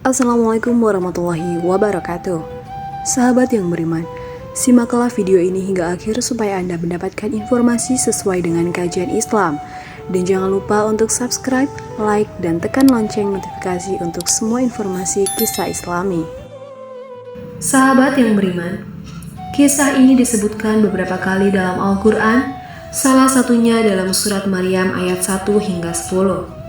Assalamualaikum warahmatullahi wabarakatuh. Sahabat yang beriman, simaklah video ini hingga akhir supaya Anda mendapatkan informasi sesuai dengan kajian Islam. Dan jangan lupa untuk subscribe, like, dan tekan lonceng notifikasi untuk semua informasi kisah Islami. Sahabat yang beriman, kisah ini disebutkan beberapa kali dalam Al-Quran, salah satunya dalam surat Maryam ayat 1 hingga 10.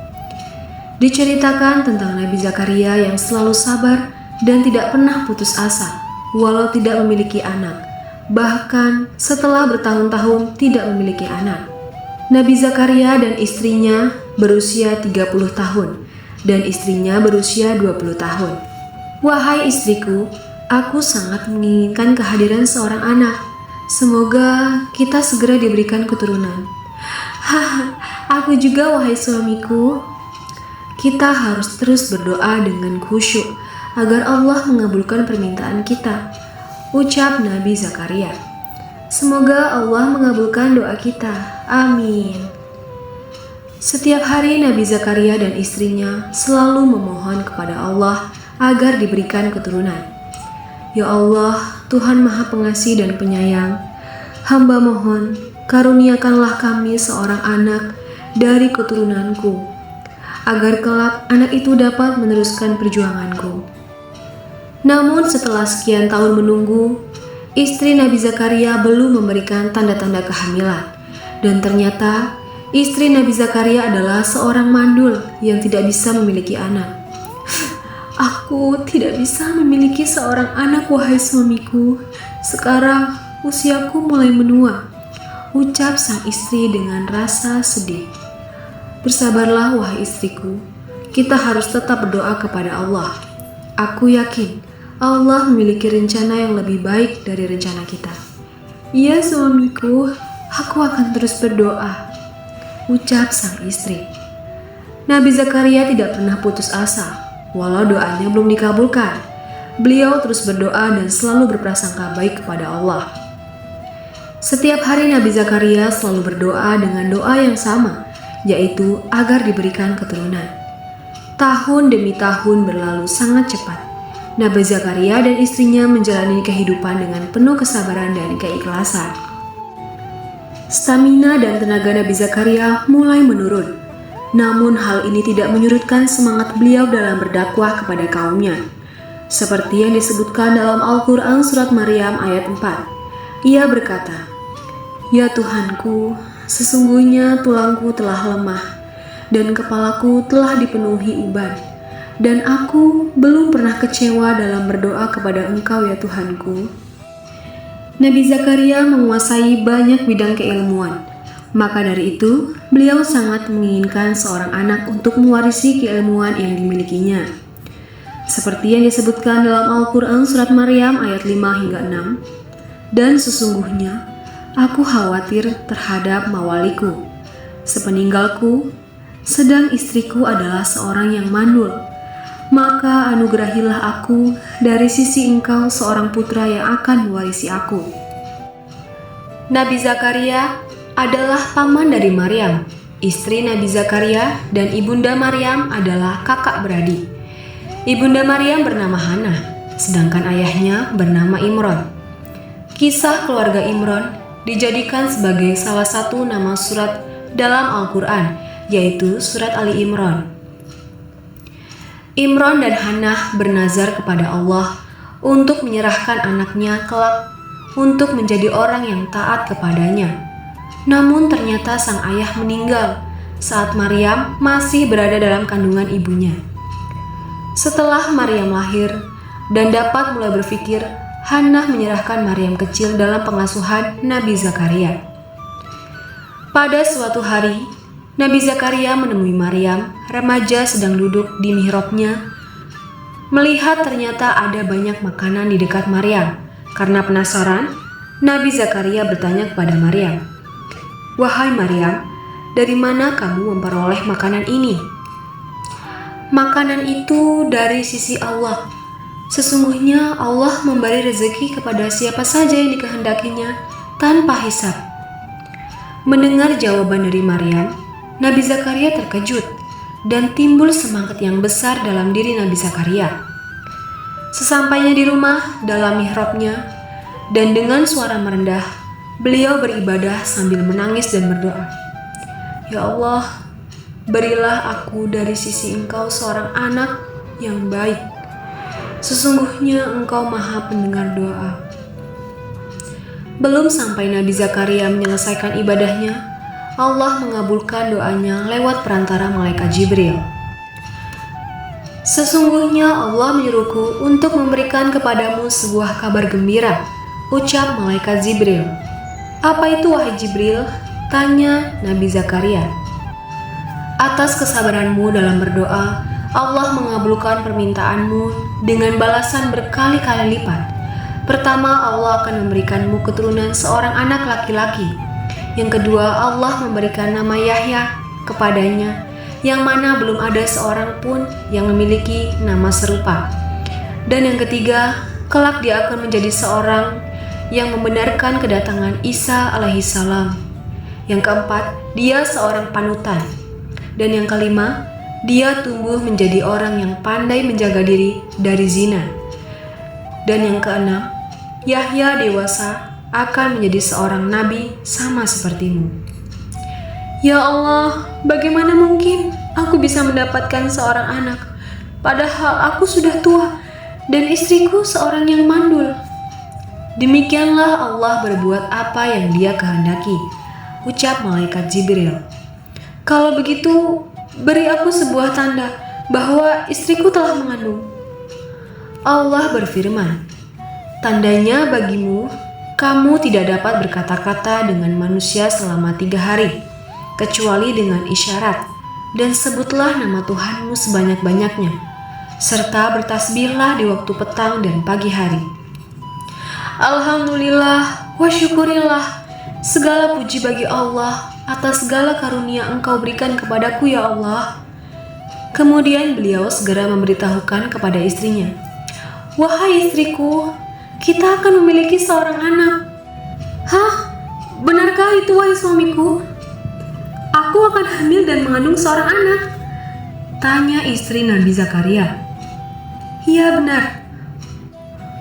Diceritakan tentang Nabi Zakaria yang selalu sabar dan tidak pernah putus asa, walau tidak memiliki anak, bahkan setelah bertahun-tahun tidak memiliki anak. Nabi Zakaria dan istrinya berusia 30 tahun, dan istrinya berusia 20 tahun. Wahai istriku, aku sangat menginginkan kehadiran seorang anak. Semoga kita segera diberikan keturunan. Aku juga wahai suamiku. Kita harus terus berdoa dengan khusyuk agar Allah mengabulkan permintaan kita, ucap Nabi Zakaria. Semoga Allah mengabulkan doa kita. Amin. Setiap hari Nabi Zakaria dan istrinya selalu memohon kepada Allah agar diberikan keturunan. Ya Allah, Tuhan Maha Pengasih dan Penyayang, hamba mohon, karuniakanlah kami seorang anak dari keturunanku, agar kelak anak itu dapat meneruskan perjuanganku. Namun setelah sekian tahun menunggu, istri Nabi Zakaria belum memberikan tanda-tanda kehamilan. Dan ternyata istri Nabi Zakaria adalah seorang mandul yang tidak bisa memiliki anak. Aku tidak bisa memiliki seorang anak wahai suamiku. Sekarang usiaku mulai menua, ucap sang istri dengan rasa sedih. Bersabarlah wahai istriku, kita harus tetap berdoa kepada Allah. Aku yakin Allah memiliki rencana yang lebih baik dari rencana kita. Ya suamiku, aku akan terus berdoa, ucap sang istri. Nabi Zakaria tidak pernah putus asa, walau doanya belum dikabulkan. Beliau terus berdoa dan selalu berprasangka baik kepada Allah. Setiap hari Nabi Zakaria selalu berdoa dengan doa yang sama, yaitu agar diberikan keturunan. Tahun demi tahun berlalu sangat cepat. Nabi Zakaria dan istrinya menjalani kehidupan dengan penuh kesabaran dan keikhlasan. Stamina dan tenaga Nabi Zakaria mulai menurun. Namun hal ini tidak menyurutkan semangat beliau dalam berdakwah kepada kaumnya. Seperti yang disebutkan dalam Al-Quran surat Maryam ayat 4. Ia berkata, "Ya Tuhanku, sesungguhnya tulangku telah lemah dan kepalaku telah dipenuhi uban, dan aku belum pernah kecewa dalam berdoa kepada Engkau ya Tuhanku." Nabi Zakaria menguasai banyak bidang keilmuan, maka dari itu beliau sangat menginginkan seorang anak untuk mewarisi keilmuan yang dimilikinya. Seperti yang disebutkan dalam Al-Quran surat Maryam ayat 5 hingga 6. Dan sesungguhnya aku khawatir terhadap mawaliku, sepeninggalku, sedang istriku adalah seorang yang mandul. Maka anugerahilah aku dari sisi Engkau seorang putra yang akan mewarisi aku. Nabi Zakaria adalah paman dari Maryam, istri Nabi Zakaria, dan ibunda Maryam adalah kakak beradik. Ibunda Maryam bernama Hannah, sedangkan ayahnya bernama Imron. Kisah keluarga Imron dijadikan sebagai salah satu nama surat dalam Al-Quran, yaitu surat Ali Imran. Imron dan Hannah bernazar kepada Allah untuk menyerahkan anaknya kelak untuk menjadi orang yang taat kepadanya. Namun ternyata sang ayah meninggal saat Maryam masih berada dalam kandungan ibunya. Setelah Maryam lahir dan dapat mulai berpikir, Hannah menyerahkan Maryam kecil dalam pengasuhan Nabi Zakaria. Pada suatu hari, Nabi Zakaria menemui Maryam, remaja sedang duduk di mihrabnya. Melihat ternyata ada banyak makanan di dekat Maryam. Karena penasaran, Nabi Zakaria bertanya kepada Maryam, "Wahai Maryam, dari mana kamu memperoleh makanan ini?" "Makanan itu dari sisi Allah. Sesungguhnya Allah memberi rezeki kepada siapa saja yang dikehendakinya tanpa hisab." Mendengar jawaban dari Maryam, Nabi Zakaria terkejut dan timbul semangat yang besar dalam diri Nabi Zakaria. Sesampainya di rumah, dalam mihrabnya, dan dengan suara merendah, beliau beribadah sambil menangis dan berdoa. Ya Allah, berilah aku dari sisi Engkau seorang anak yang baik. Sesungguhnya Engkau Maha Pendengar doa. Belum sampai Nabi Zakaria menyelesaikan ibadahnya, Allah mengabulkan doanya lewat perantara malaikat Jibril. Sesungguhnya Allah menyuruhku untuk memberikan kepadamu sebuah kabar gembira, ucap malaikat Jibril. Apa itu wahai Jibril? Tanya Nabi Zakaria. Atas kesabaranmu dalam berdoa, Allah mengabulkan permintaanmu dengan balasan berkali-kali lipat. Pertama, Allah akan memberikanmu keturunan seorang anak laki-laki. Yang kedua, Allah memberikan nama Yahya kepadanya, yang mana belum ada seorang pun yang memiliki nama serupa. Dan yang ketiga, kelak dia akan menjadi seorang yang membenarkan kedatangan Isa alaihissalam. Yang keempat, dia seorang panutan. Dan yang kelima, dia tumbuh menjadi orang yang pandai menjaga diri dari zina. Dan yang keenam, Yahya dewasa akan menjadi seorang nabi sama sepertimu. Ya Allah, bagaimana mungkin aku bisa mendapatkan seorang anak, padahal aku sudah tua dan istriku seorang yang mandul. Demikianlah Allah berbuat apa yang Dia kehendaki, ucap malaikat Jibril. Kalau begitu, beri aku sebuah tanda bahwa istriku telah mengandung. Allah berfirman, tandanya bagimu, kamu tidak dapat berkata-kata dengan manusia selama 3 hari, kecuali dengan isyarat, dan sebutlah nama Tuhanmu sebanyak-banyaknya, serta bertasbihlah di waktu petang dan pagi hari. Alhamdulillah wa syukurillah, segala puji bagi Allah atas segala karunia Engkau berikan kepadaku ya Allah. Kemudian beliau segera memberitahukan kepada istrinya, wahai istriku, kita akan memiliki seorang anak. Hah? Benarkah itu wahai suamiku? Aku akan hamil dan mengandung seorang anak, tanya istri Nabi Zakaria. Iya benar.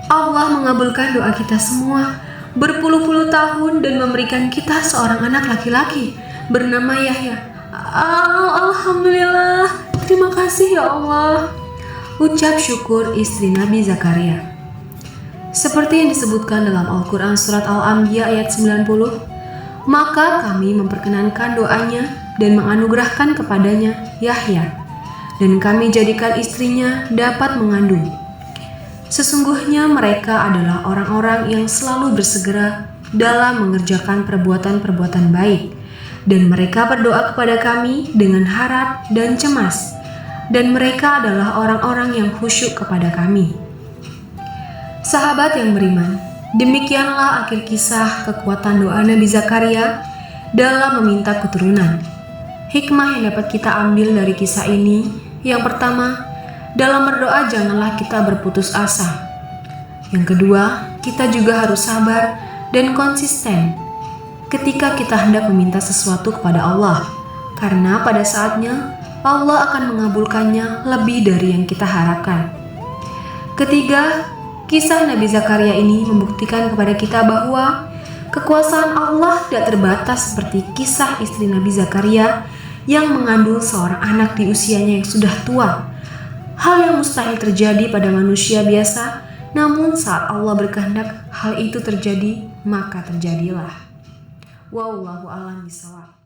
Allah mengabulkan doa kita semua berpuluh-puluh tahun dan memberikan kita seorang anak laki-laki bernama Yahya. Alhamdulillah, terima kasih ya Allah, ucap syukur istri Nabi Zakaria. Seperti yang disebutkan dalam Al-Quran Surat Al-Anbiya ayat 90, maka kami memperkenankan doanya dan menganugerahkan kepadanya Yahya, dan kami jadikan istrinya dapat mengandung. Sesungguhnya mereka adalah orang-orang yang selalu bersegera dalam mengerjakan perbuatan-perbuatan baik, dan mereka berdoa kepada kami dengan harap dan cemas, dan mereka adalah orang-orang yang khusyuk kepada kami. Sahabat yang beriman, demikianlah akhir kisah kekuatan doa Nabi Zakaria dalam meminta keturunan. Hikmah yang dapat kita ambil dari kisah ini, yang pertama, dalam berdoa janganlah kita berputus asa. Yang kedua, kita juga harus sabar dan konsisten ketika kita hendak meminta sesuatu kepada Allah, karena pada saatnya Allah akan mengabulkannya lebih dari yang kita harapkan. Ketiga, kisah Nabi Zakaria ini membuktikan kepada kita bahwa kekuasaan Allah tidak terbatas seperti kisah istri Nabi Zakaria yang mengandung seorang anak di usianya yang sudah tua. Hal yang mustahil terjadi pada manusia biasa, namun saat Allah berkehendak hal itu terjadi, maka terjadilah. Wallahu a'lam bishawab.